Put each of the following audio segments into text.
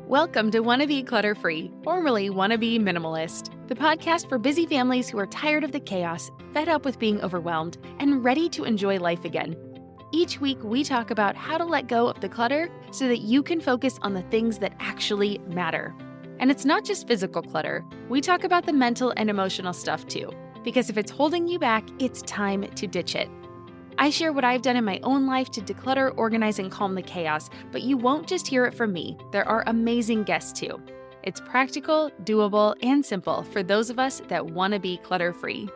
Welcome to Wannabe Clutter-Free, formerly Wannabe Minimalist, the podcast for busy families who are tired of the chaos, fed up with being overwhelmed, and ready to enjoy life again. Each week, we talk about how to let go of the clutter so that you can focus on the things that actually matter. And it's not just physical clutter. We talk about the mental and emotional stuff too, because if it's holding you back, it's time to ditch it. I share what I've done in my own life to declutter, organize, and calm the chaos, but you won't just hear it from me. There are amazing guests too. It's practical, doable, and simple for those of us that want to be clutter-free.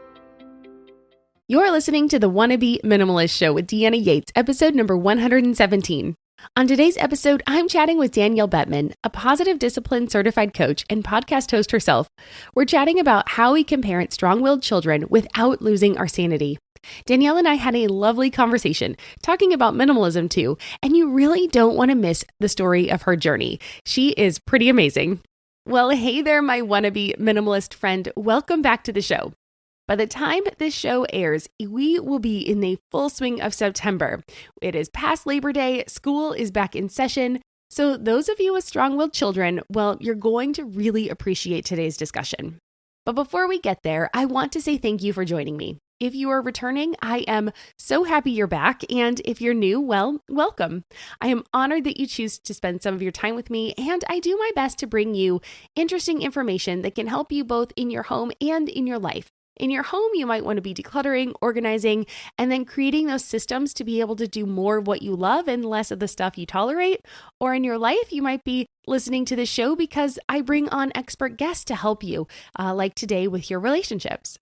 You're listening to the Wannabe Minimalist Show with Deanna Yates, episode number 117. On today's episode, I'm chatting with Danielle Bettmann, a positive discipline certified coach and podcast host herself. We're chatting about how we can parent strong-willed children without losing our sanity. Danielle and I had a lovely conversation talking about minimalism too, and you really don't want to miss the story of her journey. She is pretty amazing. Well, hey there, my wannabe minimalist friend. Welcome back to the show. By the time this show airs, we will be in the full swing of September. It is past Labor Day, school is back in session. So those of you with strong-willed children, well, you're going to really appreciate today's discussion. But before we get there, I want to say thank you for joining me. If you are returning, I am so happy you're back. And if you're new, well, welcome. I am honored that you choose to spend some of your time with me, and I do my best to bring you interesting information that can help you both in your home and in your life. In your home, you might want to be decluttering, organizing, and then creating those systems to be able to do more of what you love and less of the stuff you tolerate. Or in your life, you might be listening to this show because I bring on expert guests to help you, like today with your relationships.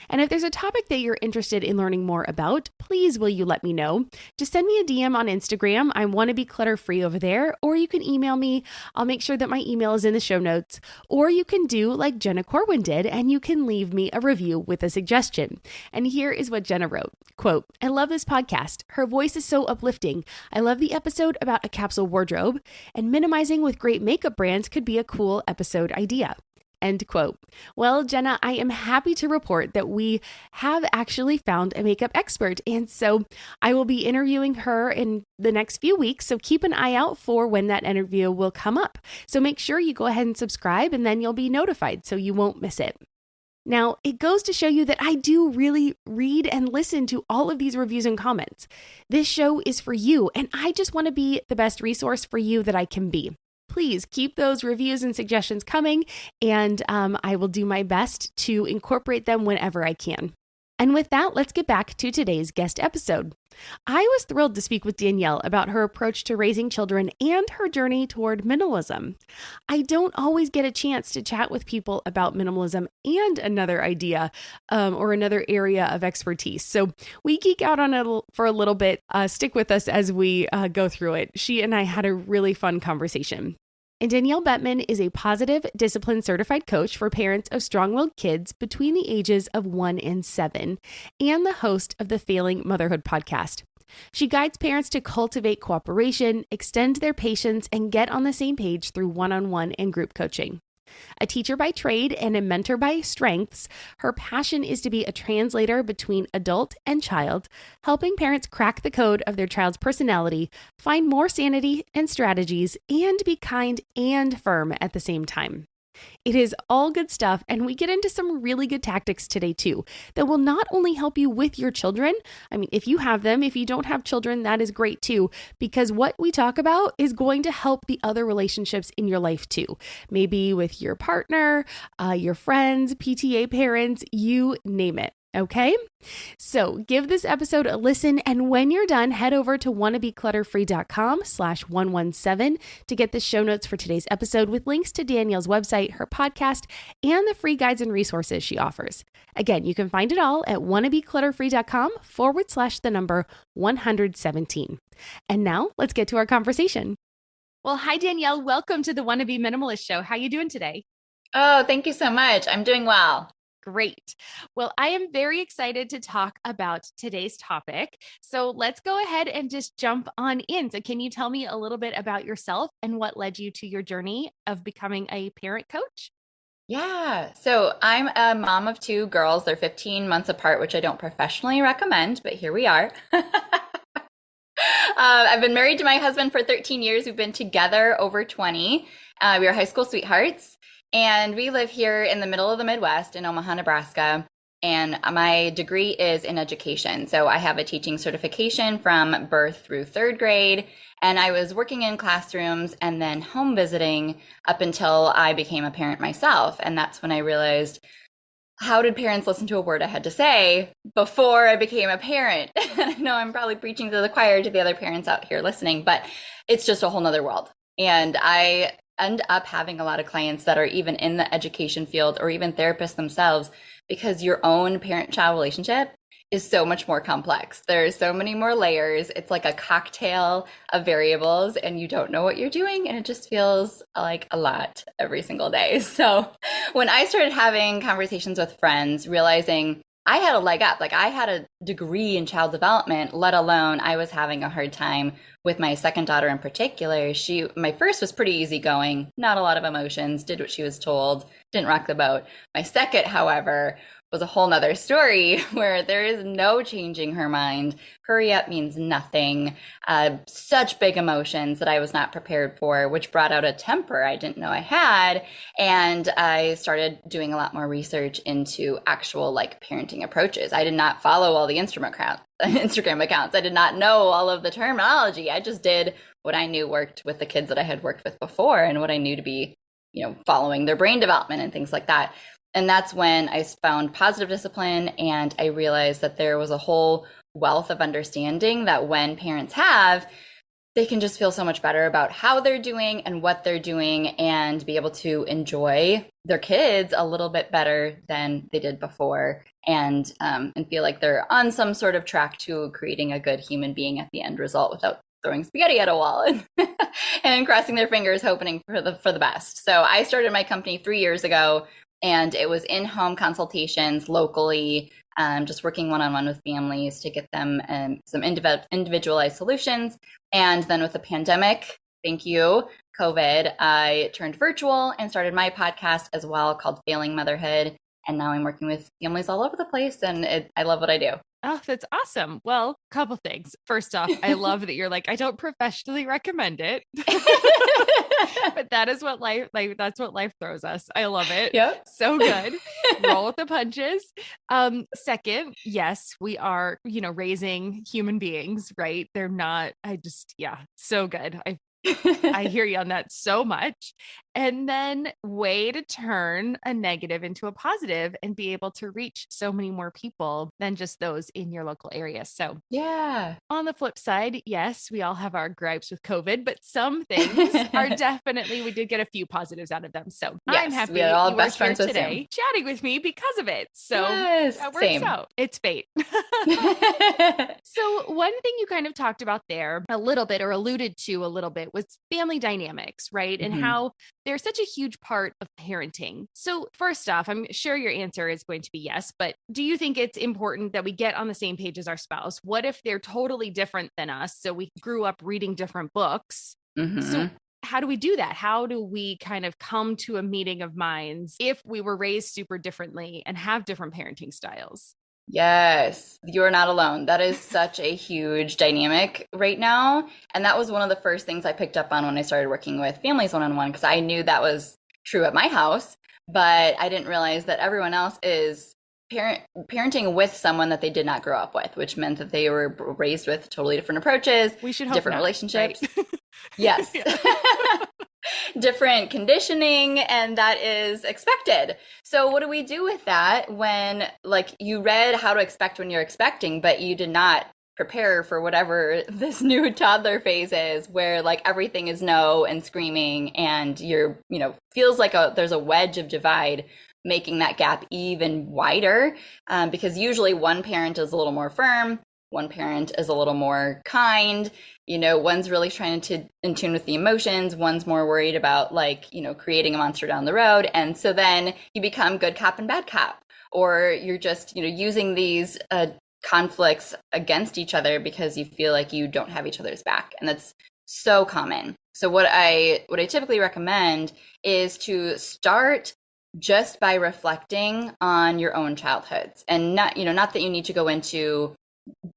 And if there's a topic that you're interested in learning more about, please will you let me know. Just send me a DM on Instagram. I want to be clutter-free over there, or you can email me. I'll make sure that my email is in the show notes. Or you can do like Jenna Corwin did, and you can leave me a review with a suggestion. And here is what Jenna wrote. Quote, "I love this podcast. Her voice is so uplifting. I love the episode about a capsule wardrobe, and minimizing with great makeup brands could be a cool episode idea." End quote. Well, Jenna, I am happy to report that we have actually found a makeup expert. And so I will be interviewing her in the next few weeks. So keep an eye out for when that interview will come up. So make sure you go ahead and subscribe, and then you'll be notified so you won't miss it. Now, it goes to show you that I do really read and listen to all of these reviews and comments. This show is for you, and I just want to be the best resource for you that I can be. Please keep those reviews and suggestions coming, and I will do my best to incorporate them whenever I can. And with that, let's get back to today's guest episode. I was thrilled to speak with Danielle about her approach to raising children and her journey toward minimalism. I don't always get a chance to chat with people about minimalism and another idea or another area of expertise. So we geek out on it for a little bit. Stick with us as we go through it. She and I had a really fun conversation. And Danielle Bettmann is a positive discipline certified coach for parents of strong-willed kids between the ages of 1 and 7, and the host of the Failing Motherhood podcast. She guides parents to cultivate cooperation, extend their patience, and get on the same page through one-on-one and group coaching. A teacher by trade and a mentor by strengths, her passion is to be a translator between adult and child, helping parents crack the code of their child's personality, find more sanity and strategies, and be kind and firm at the same time. It is all good stuff, and we get into some really good tactics today too that will not only help you with your children. I mean, if you have them, if you don't have children, that is great too, because what we talk about is going to help the other relationships in your life too. Maybe with your partner, your friends, PTA parents, you name it. Okay, so give this episode a listen, and when you're done, head over to wannabeclutterfree.com/117 to get the show notes for today's episode with links to Danielle's website, her podcast, and the free guides and resources she offers. Again, you can find it all at wannabeclutterfree.com/117. And now let's get to our conversation. Well, hi, Danielle. Welcome to the Wannabe Minimalist Show. How are you doing today? Oh, thank you so much. I'm doing well. Great. Well, I am very excited to talk about today's topic. So let's go ahead and just jump on in. So can you tell me a little bit about yourself and what led you to your journey of becoming a parent coach? Yeah. So I'm a mom of 2 girls. They're 15 months apart, which I don't professionally recommend, but here we are. I've been married to my husband for 13 years. We've been together over 20. We are high school sweethearts, and we live here in the middle of the Midwest in Omaha, Nebraska. And my degree is in education. So I have a teaching certification from birth through third grade. And I was working in classrooms and then home visiting up until I became a parent myself. And that's when I realized, how did parents listen to a word I had to say before I became a parent? I know I'm probably preaching to the choir to the other parents out here listening, but it's just a whole nother world. And I end up having a lot of clients that are even in the education field or even therapists themselves, because your own parent-child relationship is so much more complex. There's so many more layers. It's like a cocktail of variables and you don't know what you're doing, and it just feels like a lot every single day. So when I started having conversations with friends, realizing I had a leg up, like I had a degree in child development, let alone I was having a hard time with my second daughter in particular. My first was pretty easygoing, not a lot of emotions, did what she was told, didn't rock the boat. My second, however, was a whole nother story where there is no changing her mind. Hurry up means nothing. Such big emotions that I was not prepared for, which brought out a temper I didn't know I had. And I started doing a lot more research into actual like parenting approaches. I did not follow all the Instagram accounts. I did not know all of the terminology. I just did what I knew worked with the kids that I had worked with before and what I knew to be, following their brain development and things like that. And that's when I found positive discipline, and I realized that there was a whole wealth of understanding that when parents have, they can just feel so much better about how they're doing and what they're doing, and be able to enjoy their kids a little bit better than they did before, and feel like they're on some sort of track to creating a good human being at the end result without throwing spaghetti at a wall and crossing their fingers hoping for the best. So I started my company 3 years ago. And it was in-home consultations locally, just working one-on-one with families to get them some individualized solutions. And then with the pandemic, thank you, COVID, I turned virtual and started my podcast as well called Failing Motherhood. And now I'm working with families all over the place, and I love what I do. Oh, that's awesome. Well, couple things. First off, I love that you're like, I don't professionally recommend it, but that is what that's what life throws us. I love it. Yep. So good. Roll with the punches. Second, yes, we are, raising human beings, right? They're not, so good. I hear you on that so much. And then way to turn a negative into a positive and be able to reach so many more people than just those in your local area. So yeah. On the flip side, yes, we all have our gripes with COVID, but some things are definitely, we did get a few positives out of them. So yes, I'm happy we are all you best were here friends today chatting with me because of it. So yes, that works same. out. It's fate. So one thing you kind of talked about there a little bit, or alluded to a little bit, was family dynamics, right? And how they're such a huge part of parenting. So first off, I'm sure your answer is going to be yes, but do you think it's important that we get on the same page as our spouse? What if they're totally different than us? So we grew up reading different books. So how do we do that? How do we kind of come to a meeting of minds if we were raised super differently and have different parenting styles? Yes, you're not alone. That is such a huge dynamic right now. And that was one of the first things I picked up on when I started working with families one-on-one, because I knew that was true at my house, but I didn't realize that everyone else is parenting with someone that they did not grow up with, which meant that they were raised with totally different approaches, we should hope different not, relationships. Right? Yes. Different conditioning, and that is expected. So what do we do with that when, like, you read how to expect when you're expecting, but you did not prepare for whatever this new toddler phase is, where like everything is no and screaming, and you're, feels like there's a wedge of divide, making that gap even wider, because usually one parent is a little more firm, one parent is a little more kind, one's really trying to in tune with the emotions, one's more worried about creating a monster down the road. And so then you become good cop and bad cop, or you're just, using these conflicts against each other because you feel like you don't have each other's back. And that's so common. So what I typically recommend is to start just by reflecting on your own childhoods, and not that you need to go into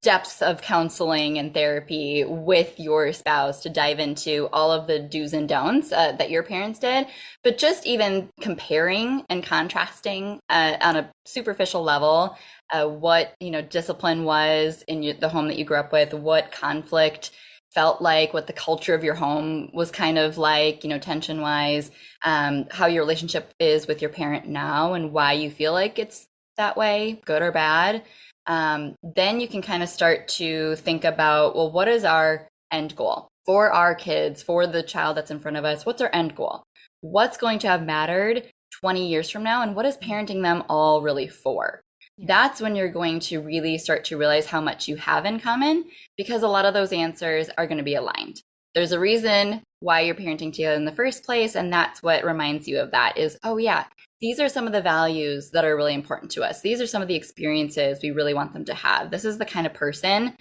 depths of counseling and therapy with your spouse to dive into all of the do's and don'ts that your parents did, but just even comparing and contrasting on a superficial level what discipline was in the home that you grew up with, what conflict felt like, what the culture of your home was kind of like, tension wise, how your relationship is with your parent now and why you feel like it's that way, good or bad. Then you can kind of start to think about, well, what is our end goal for our kids, for the child that's in front of us? What's our end goal? What's going to have mattered 20 years from now? And what is parenting them all really for? Yeah. That's when you're going to really start to realize how much you have in common, because a lot of those answers are going to be aligned. There's a reason why you're parenting together in the first place. And that's what reminds you of that is, oh yeah, these are some of the values that are really important to us. These are some of the experiences we really want them to have. This is the kind of person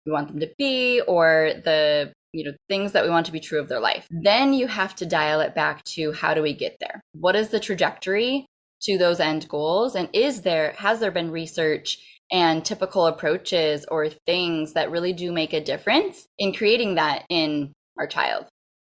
we want them to be, or the things that we want to be true of their life. Then you have to dial it back to, how do we get there? What is the trajectory to those end goals? And has there been research and typical approaches or things that really do make a difference in creating that in our child?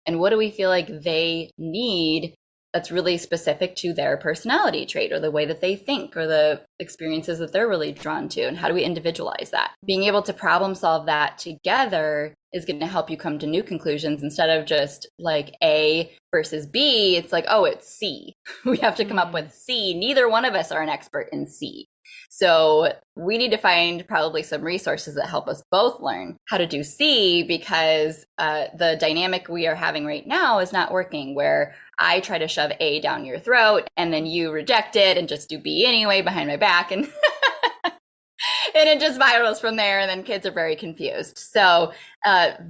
And what do we feel like they need that's really specific to their personality trait or the way that they think or the experiences that they're really drawn to? And how do we individualize that? Being able to problem solve that together is going to help you come to new conclusions instead of just like A versus B. It's like, oh, it's C. We have to come up with C. Neither one of us are an expert in C. So we need to find probably some resources that help us both learn how to do C, because the dynamic we are having right now is not working, where I try to shove A down your throat and then you reject it and just do B anyway behind my back. And and it just spirals from there, and then kids are very confused. So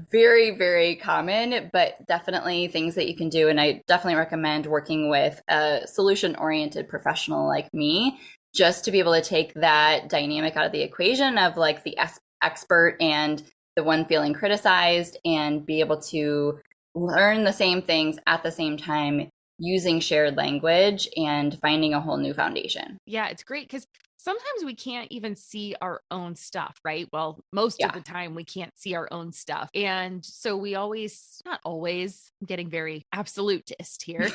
very, very common, but definitely things that you can do. And I definitely recommend working with a solution-oriented professional like me, just to be able to take that dynamic out of the equation of like the expert and the one feeling criticized, and be able to learn the same things at the same time using shared language and finding a whole new foundation. Yeah, it's great because sometimes we can't even see our own stuff, right? Well, most of the time we can't see our own stuff. And so we always, not always, I'm getting very absolutist here,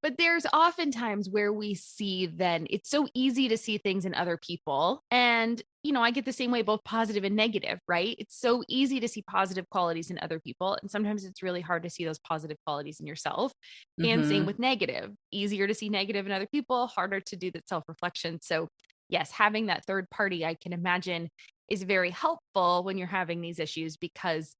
but there's often times where we see, then it's so easy to see things in other people. And I get the same way, both positive and negative, right? It's so easy to see positive qualities in other people. And sometimes it's really hard to see those positive qualities in yourself. And same with negative, easier to see negative in other people, harder to do that self-reflection. So yes, having that third party, I can imagine, is very helpful when you're having these issues, because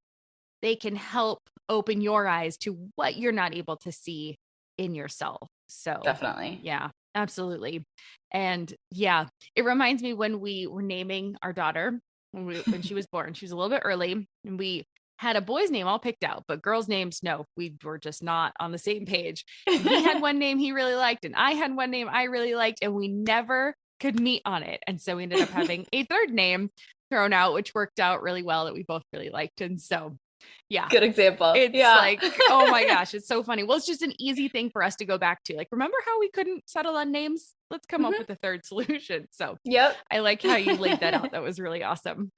they can help open your eyes to what you're not able to see in yourself. So definitely. Yeah. Absolutely. And yeah, it reminds me when we were naming our daughter, when she was born. She was a little bit early, and we had a boy's name all picked out, but girls' names, no, we were just not on the same page. And he had one name he really liked, and I had one name I really liked, and we never could meet on it. And so we ended up having a third name thrown out, which worked out really well, that we both really liked. And so yeah. Good example. It's like, oh my gosh, it's so funny. Well, it's just an easy thing for us to go back to. Like, remember how we couldn't settle on names? Let's come up with a third solution. So I like how you laid that out. That was really awesome.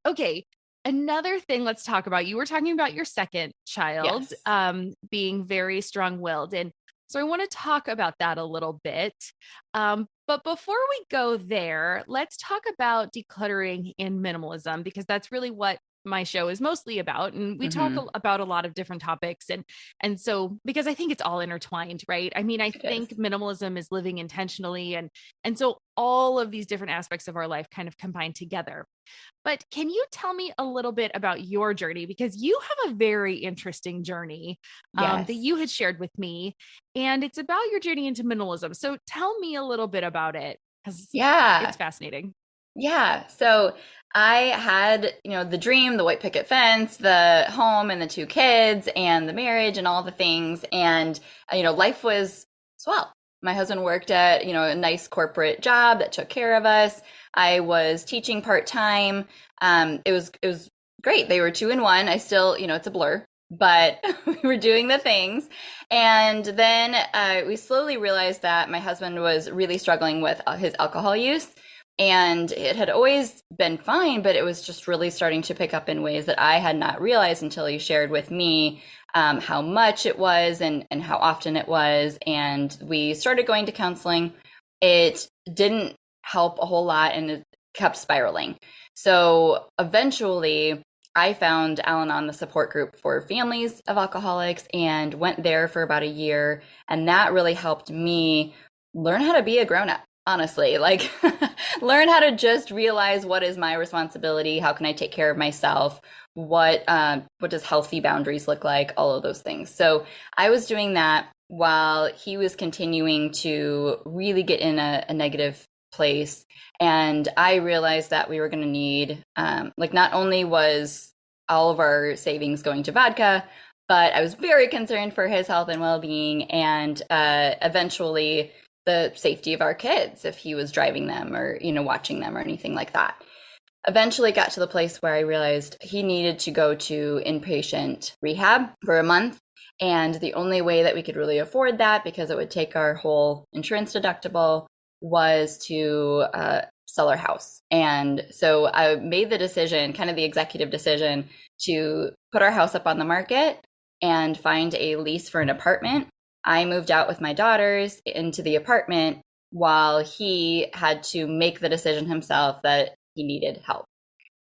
Okay. Another thing let's talk about. You were talking about your second child, being very strong-willed. And so I want to talk about that a little bit. But before we go there, let's talk about decluttering and minimalism, because that's really what my show is mostly about. And we talk about a lot of different topics. And so, because I think it's all intertwined, right? I mean, I think minimalism is living intentionally. And so all of these different aspects of our life kind of combine together. But can you tell me a little bit about your journey? Because you have a very interesting journey that you had shared with me, and it's about your journey into minimalism. So tell me a little bit about it, because it's fascinating. Yeah. So I had, the dream, the white picket fence, the home and the 2 kids and the marriage and all the things. And, life was swell. My husband worked at, a nice corporate job that took care of us. I was teaching part-time. It was great. They were 2 in 1. I still, it's a blur, but we were doing the things. And then we slowly realized that my husband was really struggling with his alcohol use. And it had always been fine, but it was just really starting to pick up in ways that I had not realized until he shared with me how much it was and how often it was. And we started going to counseling. It didn't help a whole lot, and it kept spiraling. So eventually I found Al-Anon, the support group for families of alcoholics, and went there for about a year. And that really helped me learn how to be a grown-up, honestly, like learn how to just realize what is my responsibility. How can I take care of myself? What does healthy boundaries look like? All of those things. So I was doing that while he was continuing to really get in a negative place. And I realized that we were going to need, not only was all of our savings going to vodka, but I was very concerned for his health and well-being, and eventually the safety of our kids if he was driving them or, watching them or anything like that. Eventually got to the place where I realized he needed to go to inpatient rehab for a month. And the only way that we could really afford that, because it would take our whole insurance deductible, was to sell our house. And so I made the decision, kind of the executive decision, to put our house up on the market and find a lease for an apartment. I moved out with my daughters into the apartment while he had to make the decision himself that he needed help.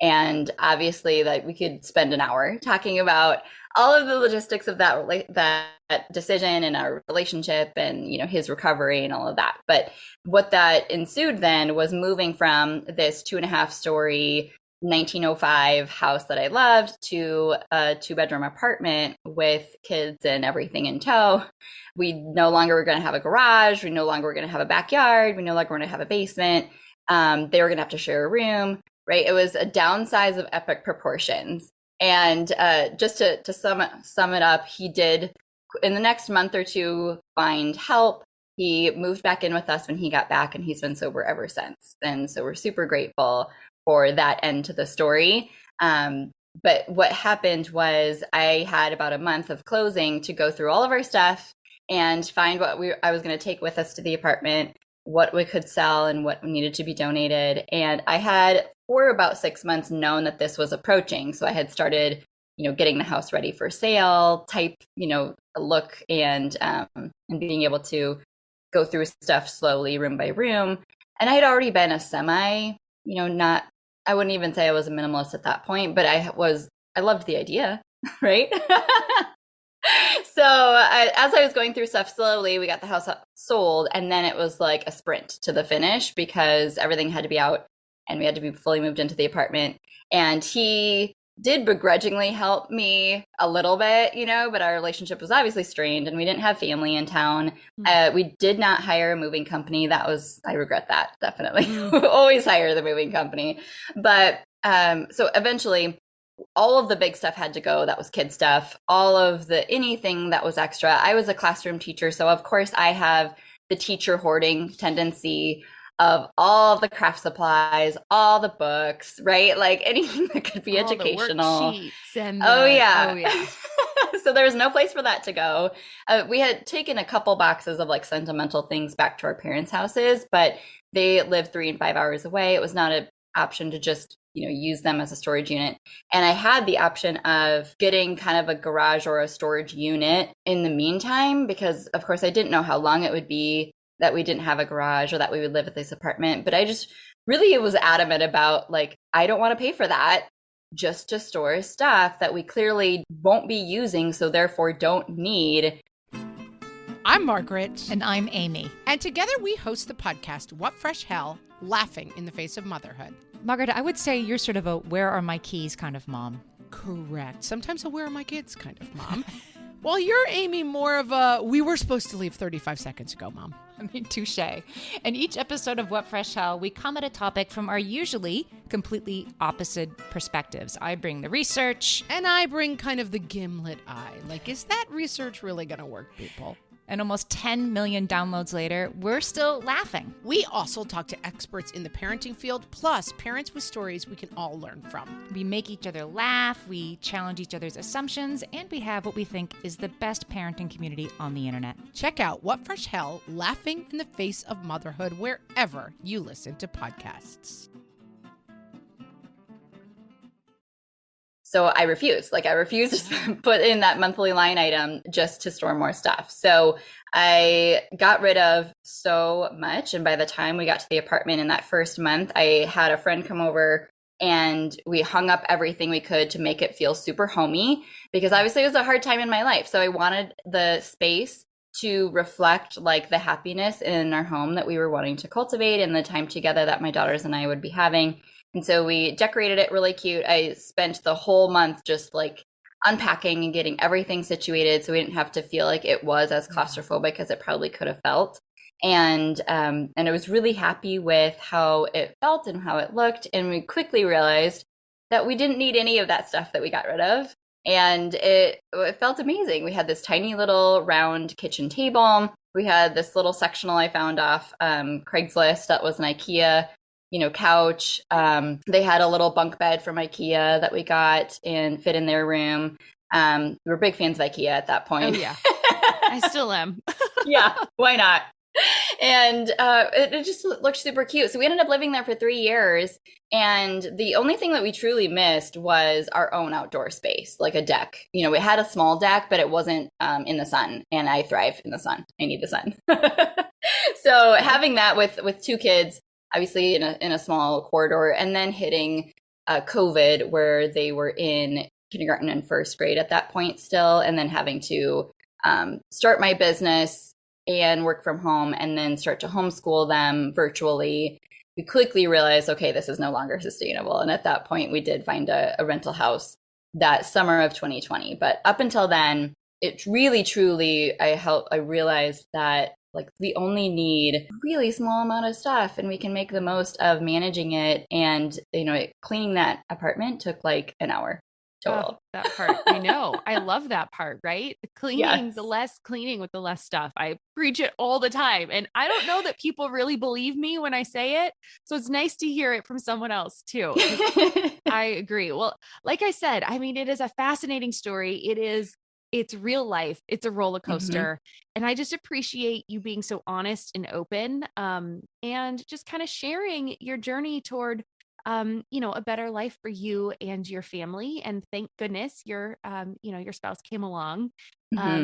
And obviously that we could spend an hour talking about all of the logistics of that decision and our relationship and, his recovery and all of that. But what that ensued then was moving from this 2.5-story 1905 house that I loved to a 2-bedroom apartment with kids and everything in tow. We no longer were going to have a garage. We no longer were going to have a backyard. We no longer were going to have a basement. They were going to have to share a room, right? It was a downsize of epic proportions. And just to sum it up, he did, in the next month or two, find help. He moved back in with us when he got back, and he's been sober ever since. And so we're super grateful for that end to the story. But what happened was I had about a month of closing to go through all of our stuff and find what I was going to take with us to the apartment, what we could sell and what needed to be donated. And I had, for about 6 months, known that this was approaching. So I had started, getting the house ready for sale type, a look, and being able to go through stuff slowly, room by room. And I had already been a semi, I wouldn't even say I was a minimalist at that point, but I loved the idea, right? So as I was going through stuff slowly, we got the house sold, and then it was like a sprint to the finish because everything had to be out and we had to be fully moved into the apartment. And he did begrudgingly help me a little bit, but our relationship was obviously strained and we didn't have family in town. We did not hire a moving company. I regret that, definitely. Always hire the moving company. But so eventually all of the big stuff had to go. That was kid stuff. All of anything that was extra. I was a classroom teacher, so of course I have the teacher hoarding tendency of all the craft supplies, all the books, right? Like anything that could be all educational. The worksheets and oh yeah. So there was no place for that to go. We had taken a couple boxes of like sentimental things back to our parents' houses, but they lived 3 and 5 hours away. It was not an option to just use them as a storage unit. And I had the option of getting kind of a garage or a storage unit in the meantime, because of course I didn't know how long it would be that we didn't have a garage or that we would live at this apartment. But I just really was adamant about like, I don't want to pay for that just to store stuff that we clearly won't be using, so therefore don't need. I'm Margaret. And I'm Amy. And together we host the podcast, What Fresh Hell? Laughing in the Face of Motherhood. Margaret, I would say you're sort of a where are my keys kind of mom. Correct. Sometimes a where are my kids kind of mom. Well, you're, Amy, more of a we were supposed to leave 35 seconds ago, mom. I mean, touche. In each episode of What Fresh Hell, we come at a topic from our usually completely opposite perspectives. I bring the research. And I bring kind of the gimlet eye. Like, is that research really going to work, people? And almost 10 million downloads later, we're still laughing. We also talk to experts in the parenting field, plus parents with stories we can all learn from. We make each other laugh, we challenge each other's assumptions, and we have what we think is the best parenting community on the internet. Check out What Fresh Hell, Laughing in the Face of Motherhood, wherever you listen to podcasts. So I refused. I refused to put in that monthly line item just to store more stuff. So I got rid of so much. And by the time we got to the apartment in that first month, I had a friend come over and we hung up everything we could to make it feel super homey, because obviously it was a hard time in my life. So I wanted the space to reflect the happiness in our home that we were wanting to cultivate and the time together that my daughters and I would be having. And so we decorated it really cute. I spent the whole month just unpacking and getting everything situated so we didn't have to feel like it was as claustrophobic as it probably could have felt. And I was really happy with how it felt and how it looked. And we quickly realized that we didn't need any of that stuff that we got rid of. And it felt amazing. We had this tiny little round kitchen table. We had this little sectional I found off Craigslist that was an IKEA couch. They had a little bunk bed from IKEA that we got and fit in their room. We were big fans of IKEA at that point. Oh, yeah. I still am. Yeah, why not? And it just looked super cute. So we ended up living there for 3 years. And the only thing that we truly missed was our own outdoor space, like a deck. We had a small deck, but it wasn't in the sun. And I thrive in the sun. I need the sun. So having that with 2 kids, obviously in a small corridor, and then hitting COVID where they were in kindergarten and first grade at that point still, and then having to start my business and work from home and then start to homeschool them virtually, we quickly realized, okay, this is no longer sustainable. And at that point, we did find a rental house that summer of 2020. But up until then, it really, truly, I realized that we only need a really small amount of stuff and we can make the most of managing it. And, cleaning that apartment took an hour total. Oh, that part. I know. I love that part, right? Cleaning, yes. The less cleaning with the less stuff. I preach it all the time. And I don't know that people really believe me when I say it. So it's nice to hear it from someone else too. I agree. Well, like I said, it is a fascinating story. It's real life. It's a roller coaster. And I just appreciate you being so honest and open, and just kind of sharing your journey toward, a better life for you and your family. And thank goodness your spouse came along.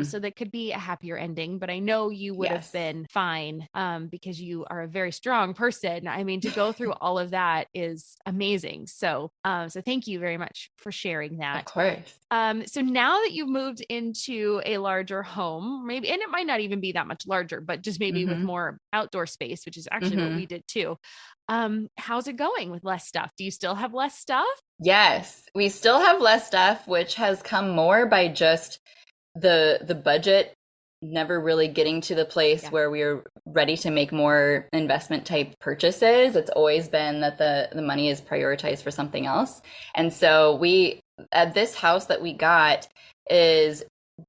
So that could be a happier ending, but I know you would have been fine, because you are a very strong person. To go through all of that is amazing. So thank you very much for sharing that. Of course. So now that you've moved into a larger home, maybe, and it might not even be that much larger, but just maybe with more outdoor space, which is actually what we did too. How's it going with less stuff? Do you still have less stuff? Yes, we still have less stuff, which has come more by just the budget never really getting to the place where we're ready to make more investment type purchases. It's always been that the money is prioritized for something else. And so this house that we got is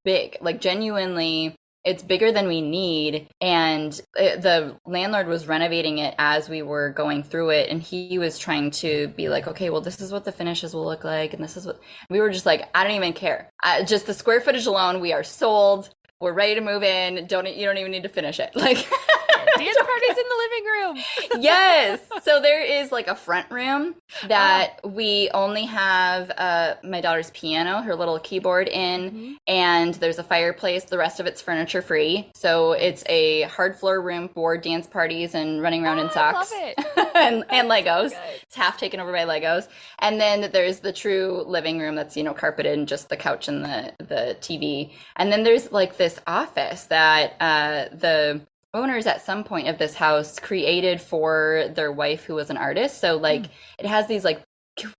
big, genuinely, it's bigger than we need. And the landlord was renovating it as we were going through it. And he was trying to be okay, well, this is what the finishes will look like. And this is what we were just I don't even care. Just the square footage alone, we are sold. We're ready to move in. You don't even need to finish it. Dance parties in the living room. Yes. So there is a front room that we only have my daughter's piano, her little keyboard in, and there's a fireplace. The rest of it's furniture free. So it's a hard floor room for dance parties and running around in socks. I love it. and Legos. It's half taken over by Legos. And then there's the true living room that's, carpeted and just the couch and the TV. And then there's this office that the owners at some point of this house created for their wife who was an artist. So it has these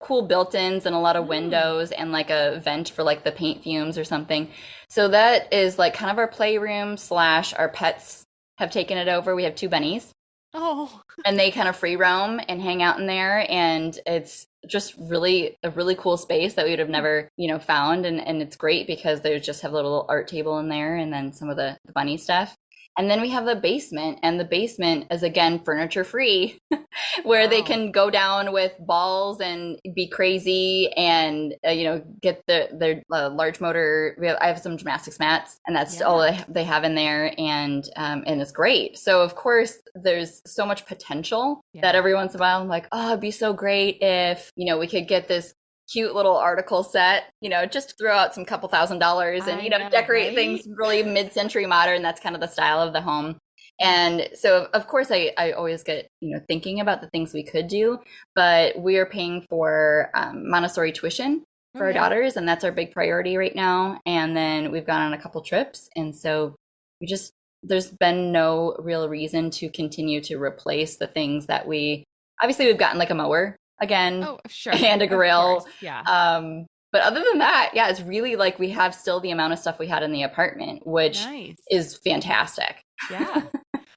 cool built-ins and a lot of windows and a vent for the paint fumes or something. So that is kind of our playroom / our pets have taken it over. We have 2 bunnies. Oh. And they kind of free roam and hang out in there. And it's just really a really cool space that we would have never, found. And it's great because they just have a little art table in there and then some of the bunny stuff. And then we have the basement, and the basement is again furniture free, where they can go down with balls and be crazy and get their large motor. I have some gymnastics mats, and that's all they have in there, and it's great. So of course there's so much potential that every once in a while I'm like, oh, it'd be so great if we could get this cute little article set, just throw out some couple $1,000s and, decorate things really mid-century modern. That's kind of the style of the home. And so, of course, I always get, thinking about the things we could do, but we are paying for Montessori tuition for our daughters, and that's our big priority right now. And then we've gone on a couple trips. And so there's been no real reason to continue to replace the things that obviously we've gotten like a mower again, and a grill. But other than that, it's really like we have still the amount of stuff we had in the apartment, which is fantastic. Yeah.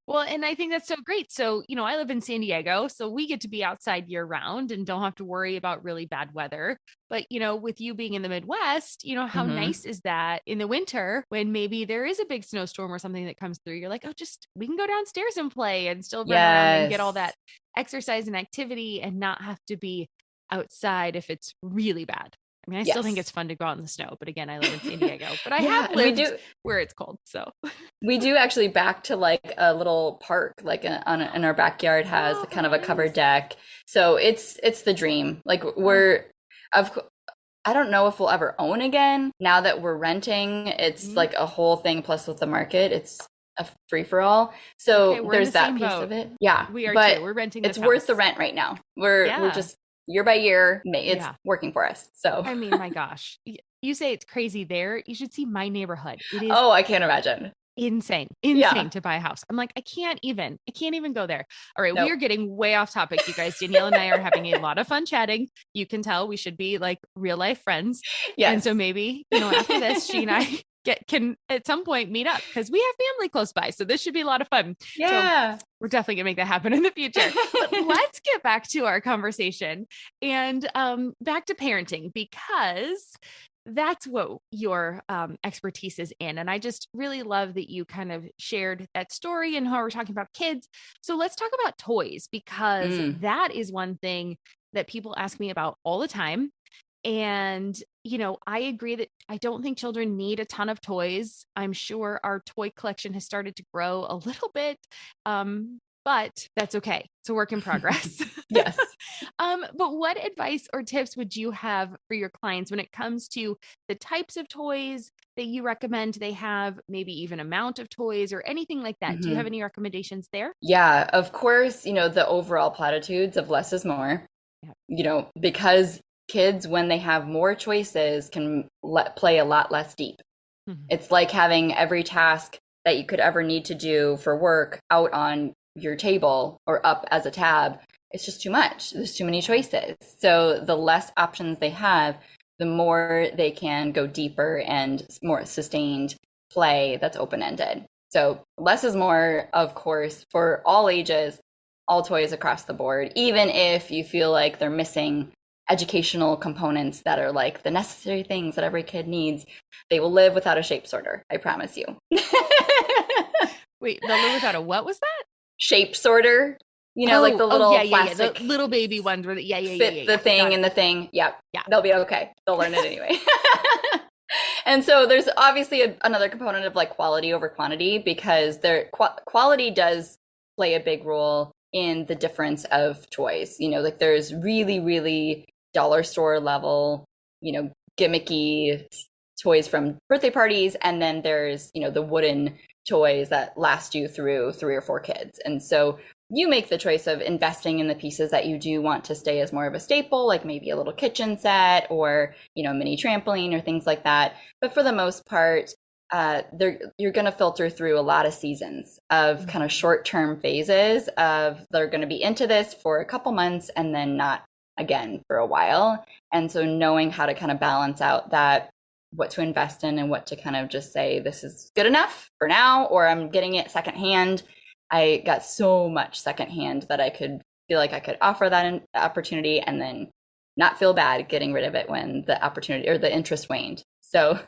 Well, and I think that's so great. So, I live in San Diego, so we get to be outside year round and don't have to worry about really bad weather. But, with you being in the Midwest, how nice is that in the winter when maybe there is a big snowstorm or something that comes through? You're like, oh, we can go downstairs and play and still run around and get all that exercise and activity and not have to be outside if it's really bad. I mean, I still think it's fun to go out in the snow, but again, I live in San Diego, but I have lived where it's cold. So we do actually back to like a little park, like in our backyard has kind of a covered deck. So it's the dream. Like I don't know if we'll ever own again. Now that we're renting, it's like a whole thing. Plus with the market, it's a free for all. So there's that piece of it. Yeah, we are too. We're renting. It's worth the rent right now. We're just year by year, it's working for us. So I mean, my gosh, you say it's crazy there. You should see my neighborhood. It is I can't imagine. Insane to buy a house. I'm like, I can't even go there. All right. We are getting way off topic, you guys. Danielle and I are having a lot of fun chatting. You can tell we should be like real life friends. Yes. And so maybe, after this, she and I can at some point meet up because we have family close by. So this should be a lot of fun. Yeah. So we're definitely gonna make that happen in the future. But let's get back to our conversation and back to parenting, because that's what your expertise is in. And I just really love that you kind of shared that story and how we're talking about kids. So let's talk about toys, because that is one thing that people ask me about all the time. And, I agree that I don't think children need a ton of toys. I'm sure our toy collection has started to grow a little bit, but that's okay. It's a work in progress. Yes. But what advice or tips would you have for your clients when it comes to the types of toys that you recommend they have, maybe even amount of toys or anything like that? Do you have any recommendations there? Yeah, of course, the overall platitudes of less is more, because kids, when they have more choices, can play a lot less deep. It's like having every task that you could ever need to do for work out on your table or up as a tab. It's just too much. There's too many choices. So the less options they have, the more they can go deeper and more sustained play that's open-ended. So less is more, of course, for all ages, all toys across the board, even if you feel like they're missing educational components that are like the necessary things that every kid needs. They will live without a shape sorter. I promise you. Wait, they'll live without a, what was that? Shape sorter. Like the little plastic, the little baby ones where the thing and the thing. Yeah. They'll be okay. They'll learn it anyway. And so there's obviously another component of like quality over quantity, because quality does play a big role in the difference of toys. Like there's really, really dollar store level, gimmicky toys from birthday parties. And then there's, the wooden toys that last you through 3 or 4 kids. And so you make the choice of investing in the pieces that you do want to stay as more of a staple, like maybe a little kitchen set or, mini trampoline or things like that. But for the most part, you're going to filter through a lot of seasons of kind of short-term phases of they're going to be into this for a couple months and then not again for a while. And so knowing how to kind of balance out that, what to invest in and what to kind of just say, this is good enough for now, or I'm getting it secondhand. I got so much secondhand that I could feel like I could offer that opportunity and then not feel bad getting rid of it when the opportunity or the interest waned. So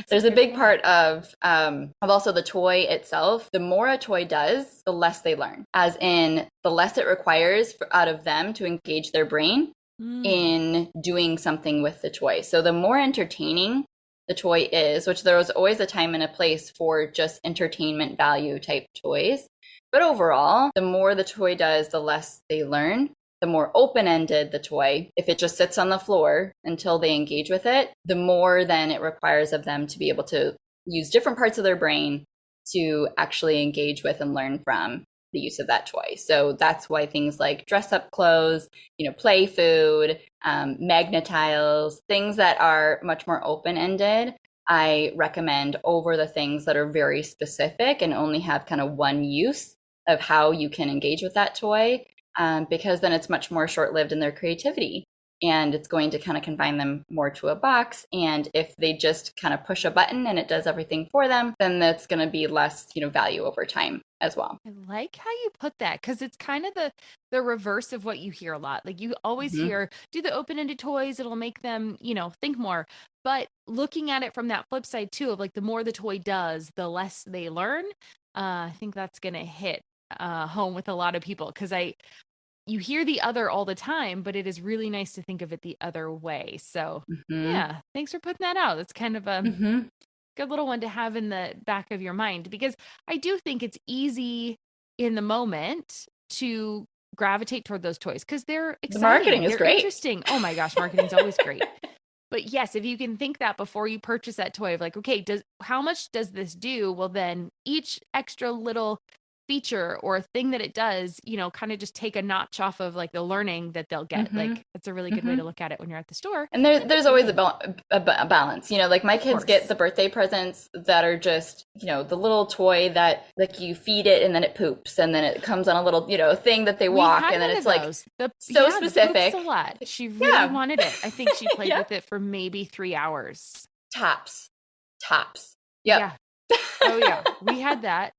there's a big part of also the toy itself. The more a toy does, the less they learn, as in the less it requires out of them to engage their brain in doing something with the toy. So the more entertaining the toy is, which there was always a time and a place for just entertainment value type toys. But overall, the more the toy does, the less they learn. The more open-ended the toy, if it just sits on the floor until they engage with it, the more then it requires of them to be able to use different parts of their brain to actually engage with and learn from the use of that toy. So that's why things like dress up clothes, play food, magnet tiles, things that are much more open-ended, I recommend over the things that are very specific and only have kind of one use of how you can engage with that toy. Because then it's much more short-lived in their creativity, and it's going to kind of confine them more to a box. And if they just kind of push a button and it does everything for them, then that's going to be less, value over time as well. I like how you put that, because it's kind of the reverse of what you hear a lot. Like you always hear, do the open-ended toys, it'll make them, think more. But looking at it from that flip side too, of like the more the toy does, the less they learn. I think that's going to hit home with a lot of people, because you hear the other all the time, but it is really nice to think of it the other way. So yeah, thanks for putting that out. It's kind of a good little one to have in the back of your mind, because I do think it's easy in the moment to gravitate toward those toys because they're exciting. The marketing is great. Interesting. Oh my gosh, marketing's always great. But yes, if you can think that before you purchase that toy of like, okay, how much does this do? Well, then each extra little feature or thing that it does, kind of just take a notch off of like the learning that they'll get. Like that's a really good way to look at it when you're at the store. And there's always a balance, like my kids get the birthday presents that are just, the little toy that like you feed it and then it poops and then it comes on a little, thing that they walk and then it's like so specific. A lot. She really wanted it. I think she played with it for maybe 3 hours. Tops. Yep. Yeah. Oh yeah. We had that.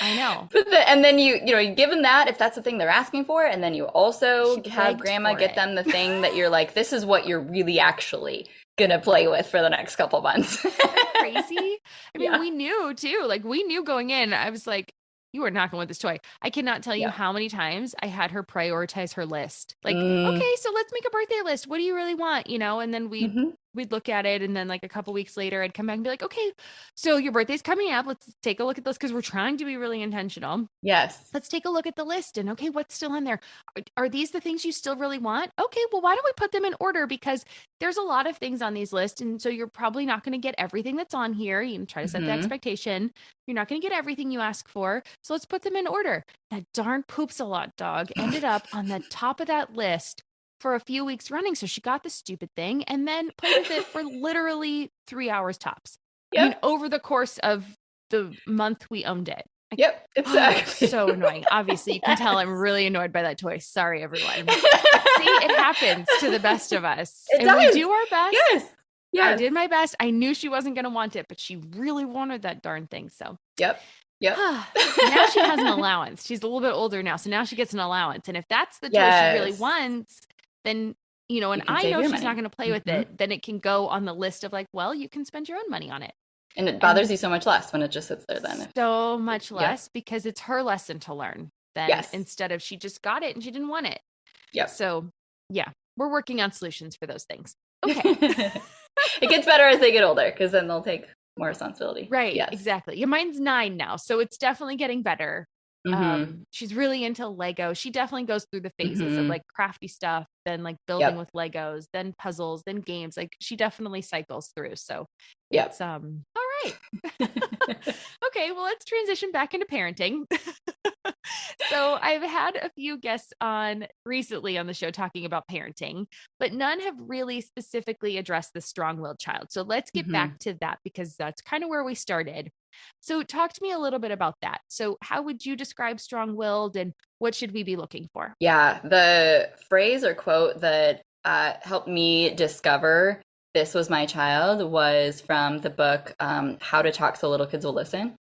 I know. And then you give them that if that's the thing they're asking for. And then you also have grandma get them the thing that you're like, this is what you're really actually going to play with for the next couple months. Crazy. I mean, we knew too, like we knew going in, I was like, you are not going with this toy. I cannot tell you how many times I had her prioritize her list. Like, okay, so let's make a birthday list. What do you really want? And then we'd look at it. And then like a couple weeks later, I'd come back and be like, okay, so your birthday's coming up. Let's take a look at this. Cause we're trying to be really intentional. Yes. Let's take a look at the list and okay, what's still on there? Are these the things you still really want? Okay, well, why don't we put them in order? Because there's a lot of things on these lists. And so you're probably not going to get everything that's on here. You can try to set the expectation. You're not going to get everything you ask for. So let's put them in order. That darn poops a lot dog ended up on the top of that list for a few weeks running. So she got the stupid thing and then played with it for literally 3 hours tops. Yep. I mean, over the course of the month we owned it. Yep. Exactly. So annoying. Obviously, you can tell I'm really annoyed by that toy. Sorry, everyone. See, it happens to the best of us. It does. We do our best. Yes. I did my best. I knew she wasn't going to want it, but she really wanted that darn thing. So Yep. Now she has an allowance. She's a little bit older now. So now she gets an allowance. And if that's the toy she really wants, then, and I know she's not going to play with it, then it can go on the list of like, well, you can spend your own money on it. And it bothers you so much less when it just sits there then. So much less because it's her lesson to learn then instead of she just got it and she didn't want it. Yep. So yeah, we're working on solutions for those things. Okay. It gets better as they get older because then they'll take more responsibility. Right. Yes. Exactly. Yeah, mine's 9 now. So it's definitely getting better. She's really into Lego. She definitely goes through the phases of like crafty stuff, then like building with Legos, then puzzles, then games. Like she definitely cycles through. So it's all right. Okay, well, let's transition back into parenting. So I've had a few guests on recently on the show talking about parenting, but none have really specifically addressed the strong-willed child. So let's get back to that because that's kind of where we started. So talk to me a little bit about that. So how would you describe strong-willed and what should we be looking for? Yeah, the phrase or quote that helped me discover this was my child was from the book, How to Talk So Little Kids Will Listen.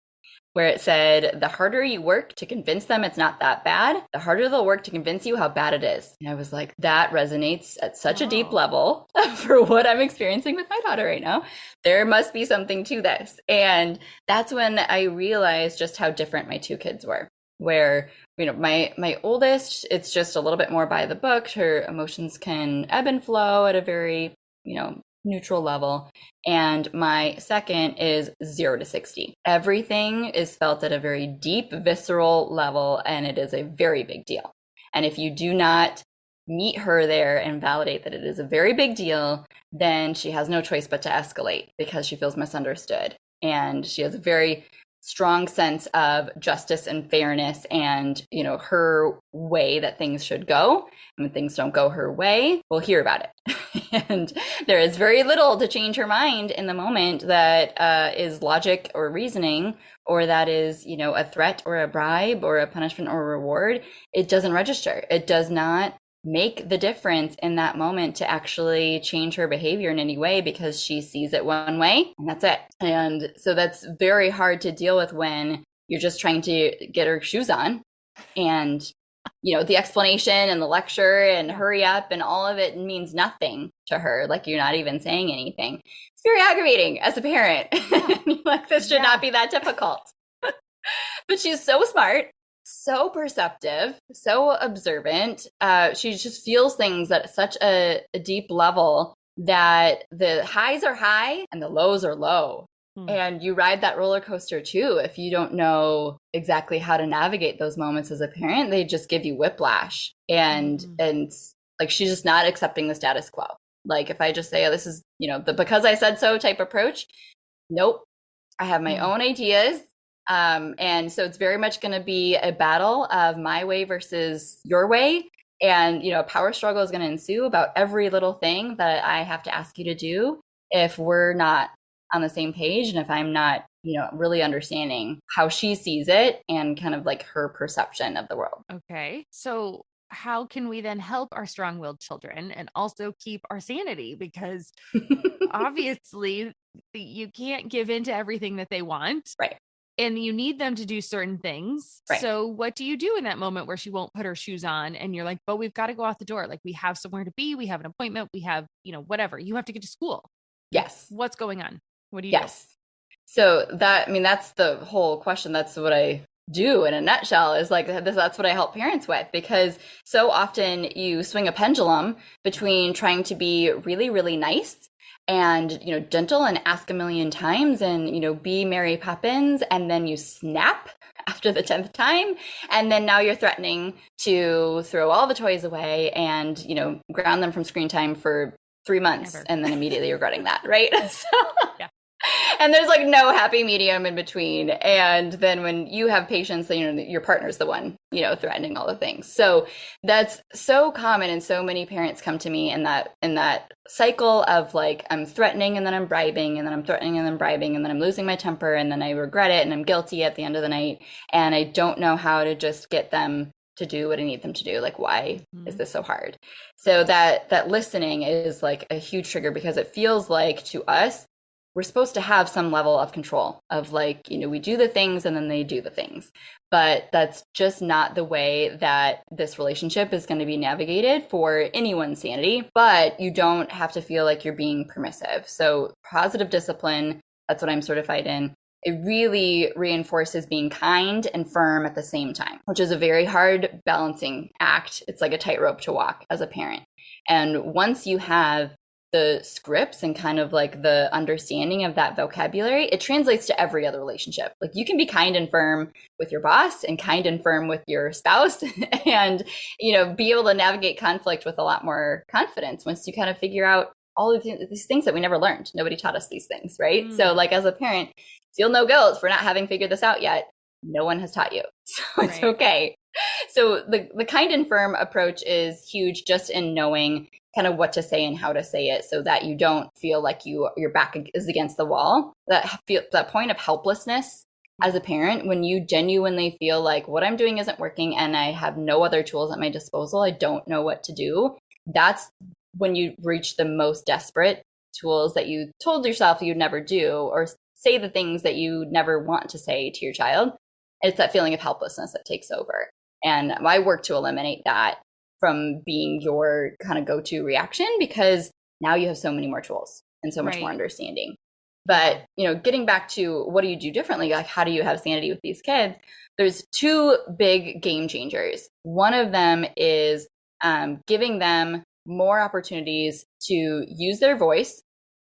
where it said, the harder you work to convince them it's not that bad, the harder they'll work to convince you how bad it is. And I was like, that resonates at such a deep level for what I'm experiencing with my daughter right now. There must be something to this. And that's when I realized just how different my two kids were. Where, you know, my oldest, it's just a little bit more by the book. Her emotions can ebb and flow at a very, you know, neutral level. And my second is 0 to 60. Everything is felt at a very deep, visceral level, and it is a very big deal. And if you do not meet her there and validate that it is a very big deal, then she has no choice but to escalate because she feels misunderstood. And she has a very strong sense of justice and fairness and, you know, her way that things should go. And when things don't go her way, we'll hear about it. And there is very little to change her mind in the moment that is logic or reasoning, or that is, you know, a threat or a bribe or a punishment or a reward. It doesn't register. It does not make the difference in that moment to actually change her behavior in any way, because she sees it one way and that's it. And so that's very hard to deal with when you're just trying to get her shoes on, and, you know, the explanation and the lecture and hurry up and all of it means nothing to her. Like, you're not even saying anything. It's very aggravating as a parent. Like, this should not be that difficult. But she's so smart, so perceptive, so observant. She just feels things at such a deep level that the highs are high and the lows are low. And you ride that roller coaster too. If you don't know exactly how to navigate those moments as a parent, they just give you whiplash. And like, she's just not accepting the status quo. Like, if I just say, oh, this is, you know, the because I said so type approach, nope, I have my own ideas. And so it's very much going to be a battle of my way versus your way. And, you know, a power struggle is going to ensue about every little thing that I have to ask you to do if we're not on the same page, and if I'm not, you know, really understanding how she sees it and kind of like her perception of the world. Okay. So how can we then help our strong-willed children and also keep our sanity? Because obviously you can't give in to everything that they want. Right. And you need them to do certain things. Right. So what do you do in that moment where she won't put her shoes on and you're like, but we've got to go out the door. Like, we have somewhere to be. We have an appointment. We have, you know, whatever. You have to get to school. Yes. What's going on? What do you do? So that, I mean, that's the whole question. That's what I do in a nutshell, is like, that's what I help parents with, because so often you swing a pendulum between trying to be really, really nice and, you know, gentle and ask a million times and, you know, be Mary Poppins, and then you snap after the 10th time. And then now you're threatening to throw all the toys away and, you know, ground them from screen time for 3 months. Ever. And then immediately regretting that. Right. So, yeah. And there's like no happy medium in between. And then when you have patients, you know, your partner's the one, you know, threatening all the things. So that's so common. And so many parents come to me in that cycle of like, I'm threatening and then I'm bribing, and then I'm threatening and then bribing, and then I'm losing my temper, and then I regret it and I'm guilty at the end of the night. And I don't know how to just get them to do what I need them to do. Like, why is this so hard? So that listening is like a huge trigger, because it feels like to us, we're supposed to have some level of control of like, you know, we do the things and then they do the things. But that's just not the way that this relationship is going to be navigated for anyone's sanity. But you don't have to feel like you're being permissive. So positive discipline, that's what I'm certified in. It really reinforces being kind and firm at the same time, which is a very hard balancing act. It's like a tightrope to walk as a parent. And once you have the scripts and kind of like the understanding of that vocabulary, it translates to every other relationship. Like, you can be kind and firm with your boss and kind and firm with your spouse and, you know, be able to navigate conflict with a lot more confidence once you kind of figure out all of these things that we never learned. Nobody taught us these things, right? So like, as a parent, feel no guilt for not having figured this out yet. No one has taught you. So it's okay. So the kind and firm approach is huge, just in knowing kind of what to say and how to say it, so that you don't feel like your back is against the wall. That point of helplessness as a parent, when you genuinely feel like what I'm doing isn't working and I have no other tools at my disposal, I don't know what to do. That's when you reach the most desperate tools that you told yourself you'd never do, or say the things that you never want to say to your child. It's that feeling of helplessness that takes over. And I work to eliminate that from being your kind of go-to reaction, because now you have so many more tools and so much more understanding. But, getting back to what do you do differently? Like, how do you have sanity with these kids? There's two big game changers. One of them is giving them more opportunities to use their voice,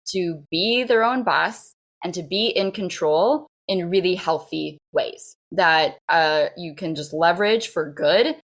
to be their own boss, and to be in control in really healthy ways that you can just leverage for good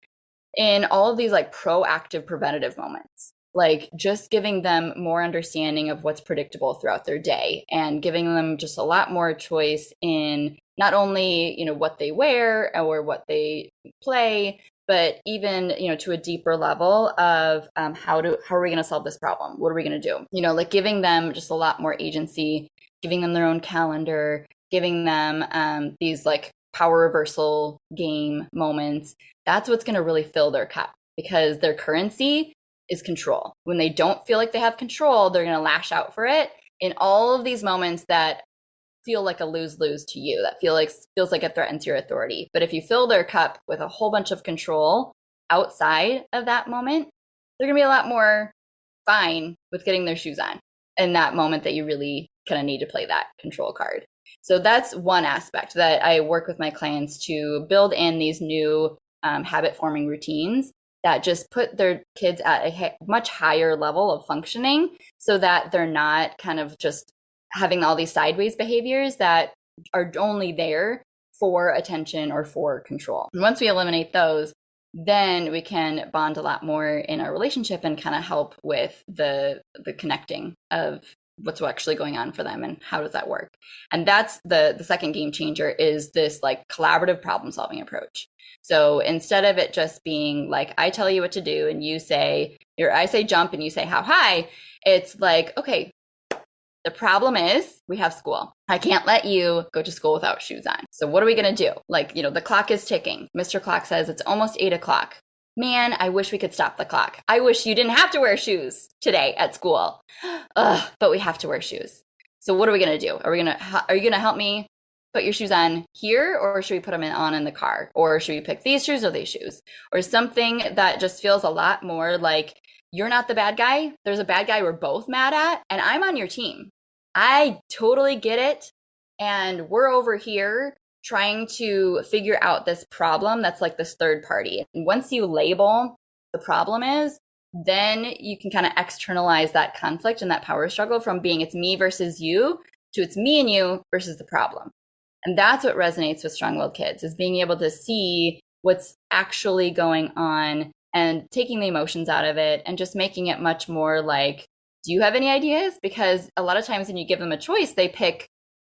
in all of these like proactive preventative moments. Like just giving them more understanding of what's predictable throughout their day, and giving them just a lot more choice in not only, what they wear or what they play, but even, to a deeper level of how are we going to solve this problem? What are we going to do? Like giving them just a lot more agency, giving them their own calendar, giving them these like power reversal game moments. That's what's going to really fill their cup, because their currency is control. When they don't feel like they have control, they're going to lash out for it in all of these moments that feel like a lose-lose to you, that feels like it threatens your authority. But if you fill their cup with a whole bunch of control outside of that moment, they're going to be a lot more fine with getting their shoes on in that moment that you really kind of need to play that control card. So that's one aspect that I work with my clients to build in these new habit-forming routines that just put their kids at a much higher level of functioning, so that they're not kind of just having all these sideways behaviors that are only there for attention or for control. And once we eliminate those, then we can bond a lot more in our relationship and kind of help with the connecting of what's actually going on for them and how does that work. And that's the second game changer, is this like collaborative problem solving approach. So instead of it just being like, I tell you what to do and you say, or I say jump and you say how high, it's like, okay, the problem is we have school. I can't let you go to school without shoes on. So what are we going to do? Like, the clock is ticking. Mr. Clock says it's almost 8 o'clock. Man, I wish we could stop the clock. I wish you didn't have to wear shoes today at school. Ugh, but we have to wear shoes. So what are we going to do? Are you going to help me put your shoes on here, or should we put them on in the car? Or should we pick these shoes or these shoes? Or something that just feels a lot more like you're not the bad guy. There's a bad guy we're both mad at, and I'm on your team. I totally get it. And we're over here trying to figure out this problem that's like this third party. And once you label the problem is, then you can kind of externalize that conflict and that power struggle from being it's me versus you to it's me and you versus the problem. And that's what resonates with strong-willed kids, is being able to see what's actually going on and taking the emotions out of it and just making it much more like, do you have any ideas? Because a lot of times when you give them a choice, they pick,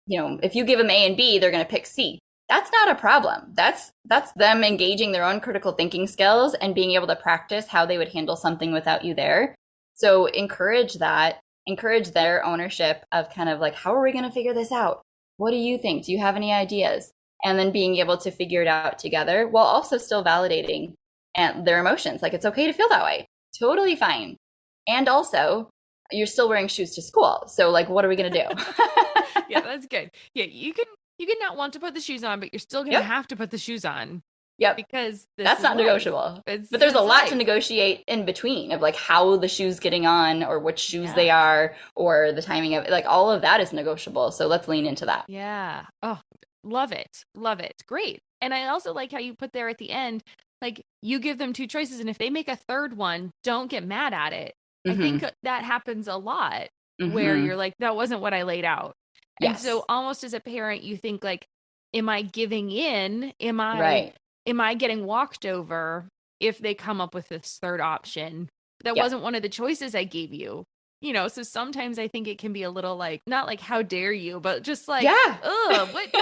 if you give them A and B, they're going to pick C. That's not a problem. That's them engaging their own critical thinking skills and being able to practice how they would handle something without you there. So encourage that, encourage their ownership of kind of like, how are we going to figure this out? What do you think? Do you have any ideas? And then being able to figure it out together while also still validating their emotions. Like, it's okay to feel that way. Totally fine. And also, you're still wearing shoes to school. So like, what are we going to do? Yeah, that's good. Yeah, you can not want to put the shoes on, but you're still going to have to put the shoes on. Yep. Because that's not negotiable. But there's a lot to negotiate in between of like how the shoe's getting on, or which shoes they are, or the timing of it. Like all of that is negotiable. So let's lean into that. Yeah. Oh, love it. Love it. Great. And I also like how you put there at the end, like you give them two choices. And if they make a third one, don't get mad at it. I think that happens a lot where you're like, that wasn't what I laid out. And so almost as a parent, you think like, am I giving in? Am I getting walked over if they come up with this third option? That wasn't one of the choices I gave you. So sometimes I think it can be a little like, not like, how dare you, but just like, what?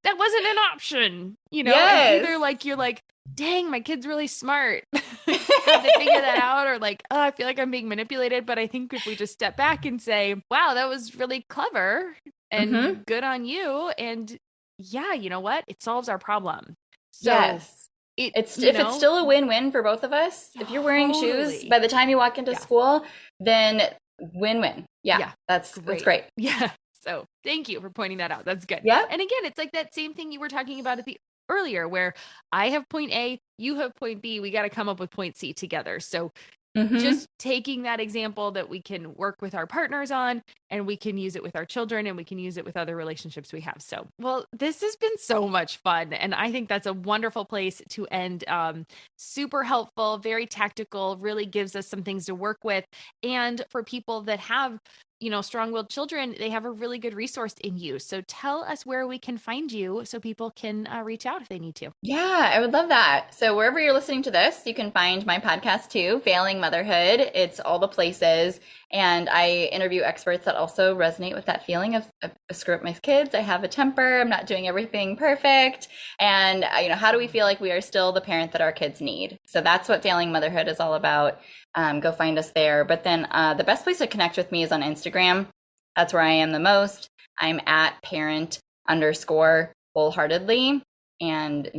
that wasn't an option, And either like, you're like, dang, my kid's really smart. Have to figure that out, or like, I feel like I'm being manipulated. But I think if we just step back and say, wow, that was really clever and good on you. And yeah, you know what? It solves our problem. So it's still a win-win for both of us. If you're wearing shoes by the time you walk into school, then win-win. Yeah, that's great. Yeah. So thank you for pointing that out. That's good. Yeah. And again, it's like that same thing you were talking about at the earlier, where I have point A, you have point B, we got to come up with point C together. So just taking that example that we can work with our partners on, and we can use it with our children, and we can use it with other relationships we have. So, well, this has been so much fun. And I think that's a wonderful place to end. Super helpful, very tactical, really gives us some things to work with. And for people that have, strong-willed children, they have a really good resource in you. So tell us where we can find you so people can reach out if they need to. Yeah, I would love that. So wherever you're listening to this, you can find my podcast too, Failing Motherhood. It's all the places. And I interview experts that also resonate with that feeling of I screw up my kids. I have a temper. I'm not doing everything perfect. And, how do we feel like we are still the parent that our kids need? So that's what Failing Motherhood is all about. Go find us there. But then the best place to connect with me is on Instagram. That's where I am the most. I'm at parent_wholeheartedly. And,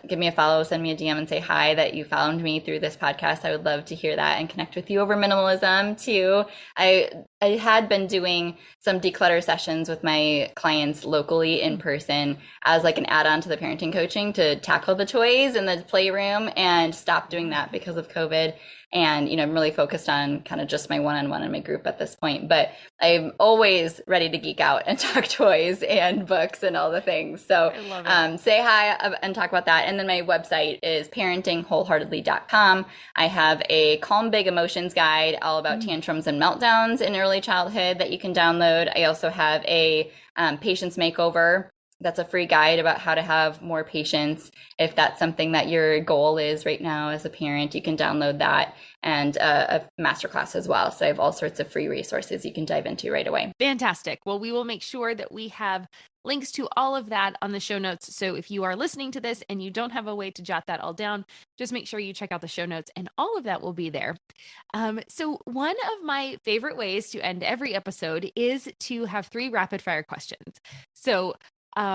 give me a follow, send me a DM and say hi that you found me through this podcast. I would love to hear that and connect with you over minimalism too. I had been doing some declutter sessions with my clients locally in person as like an add-on to the parenting coaching to tackle the toys in the playroom, and stopped doing that because of COVID. And, I'm really focused on kind of just my one-on-one in my group at this point, but I'm always ready to geek out and talk toys and books and all the things. So say hi and talk about that. And then my website is parentingwholeheartedly.com. I have a Calm Big Emotions guide all about tantrums and meltdowns in early childhood that you can download. I also have a patience makeover. That's a free guide about how to have more patience. If that's something that your goal is right now as a parent, you can download that, and a masterclass as well. So I have all sorts of free resources you can dive into right away. Fantastic. Well, we will make sure that we have links to all of that on the show notes. So if you are listening to this and you don't have a way to jot that all down, just make sure you check out the show notes, and all of that will be there. So one of my favorite ways to end every episode is to have 3 rapid fire questions. So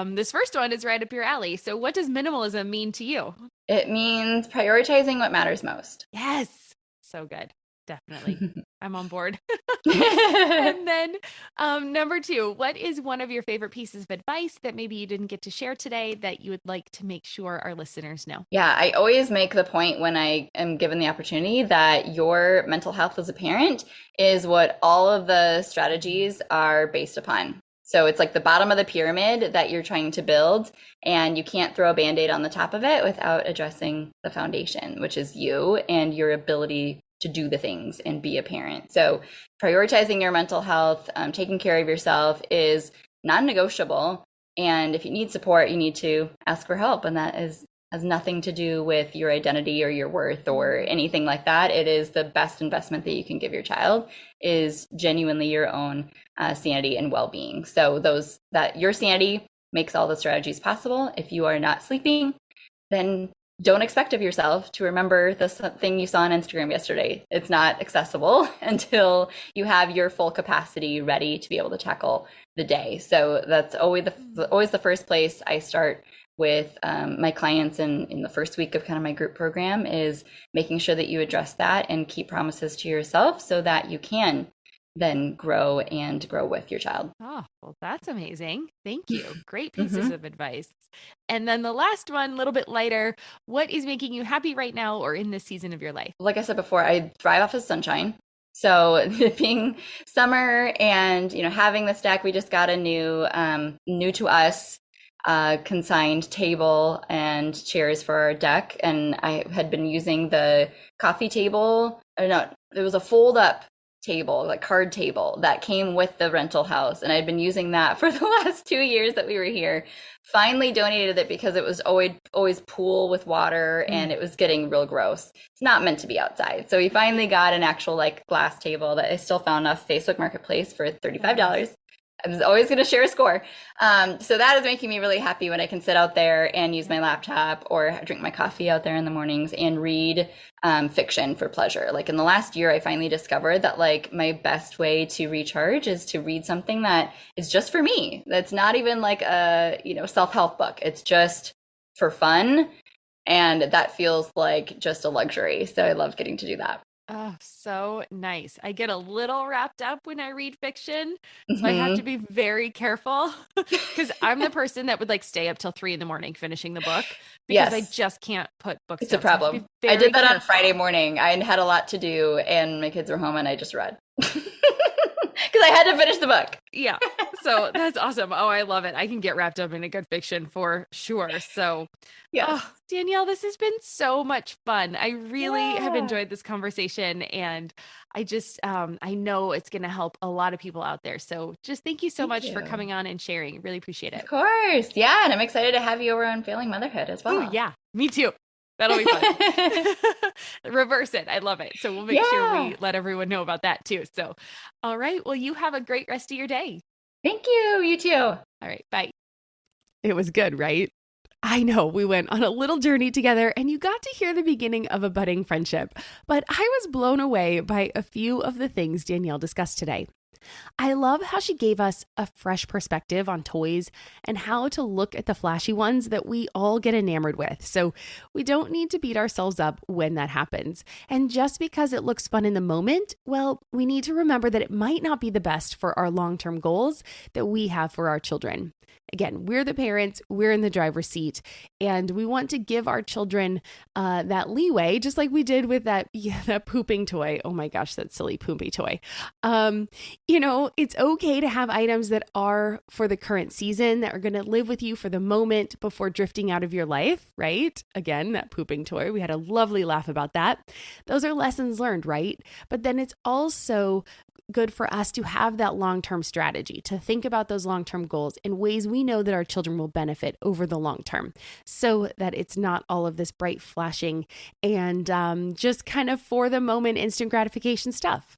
this first one is right up your alley. So what does minimalism mean to you? It means prioritizing what matters most. Yes. So good. Definitely. I'm on board. And then number 2, what is one of your favorite pieces of advice that maybe you didn't get to share today that you would like to make sure our listeners know? Yeah, I always make the point when I am given the opportunity that your mental health as a parent is what all of the strategies are based upon. So it's like the bottom of the pyramid that you're trying to build, and you can't throw a Band-Aid on the top of it without addressing the foundation, which is you and your ability to do the things and be a parent. So prioritizing your mental health, taking care of yourself is non-negotiable. And if you need support, you need to ask for help. And that has nothing to do with your identity or your worth or anything like that. It is the best investment that you can give your child is genuinely your own sanity and well-being. So that your sanity makes all the strategies possible. If you are not sleeping, then don't expect of yourself to remember the thing you saw on Instagram yesterday. It's not accessible until you have your full capacity ready to be able to tackle the day. So that's always the first place I start with my clients in the first week of kind of my group program, is making sure that you address that and keep promises to yourself so that you can then grow with your child. Oh, well, that's amazing. Thank you. Great pieces of advice. And then the last one, a little bit lighter. What is making you happy right now or in this season of your life? Like I said before, I thrive off of sunshine. So being summer and, having this deck, we just got a new to us consigned table and chairs for our deck. And I had been using the coffee table. It was a fold up table, like card table that came with the rental house. And I'd been using that for the last 2 years that we were here. Finally donated it because it was always pool with water and it was getting real gross. It's not meant to be outside. So we finally got an actual like glass table that I still found off Facebook Marketplace for $35. I was always going to share a score. So that is making me really happy when I can sit out there and use my laptop or drink my coffee out there in the mornings and read fiction for pleasure. Like in the last year, I finally discovered that like my best way to recharge is to read something that is just for me. That's not even like a, self-help book. It's just for fun. And that feels like just a luxury. So I love getting to do that. Oh, so nice. I get a little wrapped up when I read fiction. So I have to Hmm. be very careful because I'm the person that would like stay up till 3 a.m. finishing the book because I Yes, just can't put books it's a down. So I have to be problem. I very did that on careful. Friday morning. I had a lot to do and my kids were home and I just read. Because I had to finish the book. Yeah. So that's awesome. Oh, I love it. I can get wrapped up in a good fiction for sure. So, Yes. oh, Danielle, this has been so much fun. I really have Yeah. enjoyed this conversation and I just I know it's going to help a lot of people out there. So, just thank you so Thank much you. for coming on and sharing. Really appreciate Of it. course. Yeah. And I'm excited to have you over on Failing Motherhood as Oh, well. yeah. Me too. That'll be fun. Reverse it. I love it. So, we'll make sure Yeah. we let everyone know about that too. So, all right. Well, you have a great rest of your day. Thank you. You too. All right. Bye. It was good, right? I know we went on a little journey together and you got to hear the beginning of a budding friendship, but I was blown away by a few of the things Danielle discussed today. I love how she gave us a fresh perspective on toys and how to look at the flashy ones that we all get enamored with. So we don't need to beat ourselves up when that happens. And just because it looks fun in the moment, well, we need to remember that it might not be the best for our long-term goals that we have for our children. Again, we're the parents, we're in the driver's seat, and we want to give our children that leeway, just like we did with that pooping toy. Oh my gosh, that silly poopy toy. It's okay to have items that are for the current season, that are going to live with you for the moment before drifting out of your life, right? Again, that pooping toy, we had a lovely laugh about that. Those are lessons learned, right? But then it's also good for us to have that long-term strategy, to think about those long-term goals in ways we know that our children will benefit over the long term, so that it's not all of this bright flashing and just kind of for the moment instant gratification stuff.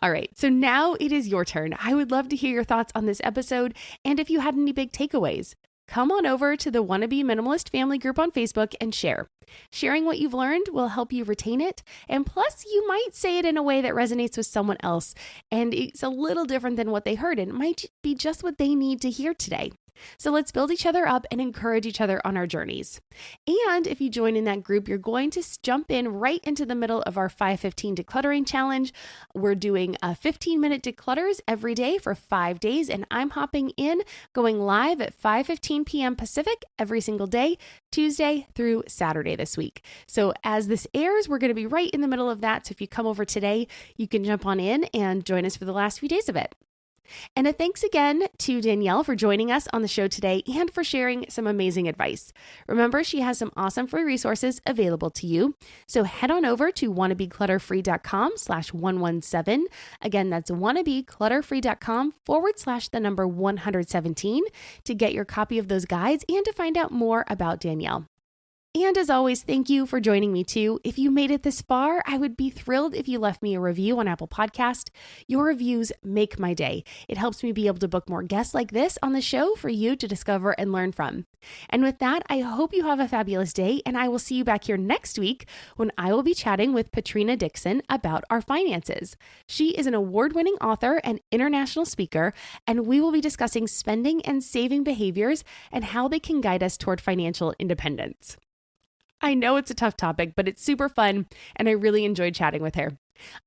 All right, so now it is your turn. I would love to hear your thoughts on this episode and if you had any big takeaways. Come on over to the Wannabe Minimalist family group on Facebook and share. Sharing what you've learned will help you retain it, and plus you might say it in a way that resonates with someone else, and it's a little different than what they heard, and it might be just what they need to hear today. So let's build each other up and encourage each other on our journeys. And if you join in that group, you're going to jump in right into the middle of our 5:15 decluttering challenge. We're doing 15-minute declutters every day for 5 days, and I'm hopping in, going live at 5:15 p.m. Pacific every single day, Tuesday through Saturday this week. So as this airs, we're going to be right in the middle of that. So if you come over today, you can jump on in and join us for the last few days of it. And a thanks again to Danielle for joining us on the show today and for sharing some amazing advice. Remember, she has some awesome free resources available to you. So head on over to wannabeclutterfree.com/117. Again, that's wannabeclutterfree.com/117 to get your copy of those guides and to find out more about Danielle. And as always, thank you for joining me too. If you made it this far, I would be thrilled if you left me a review on Apple Podcast. Your reviews make my day. It helps me be able to book more guests like this on the show for you to discover and learn from. And with that, I hope you have a fabulous day, and I will see you back here next week when I will be chatting with Patrina Dixon about our finances. She is an award-winning author and international speaker, and we will be discussing spending and saving behaviors and how they can guide us toward financial independence. I know it's a tough topic, but it's super fun, and I really enjoyed chatting with her.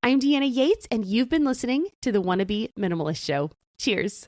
I'm Deanna Yates, and you've been listening to the Wannabe Minimalist Show. Cheers.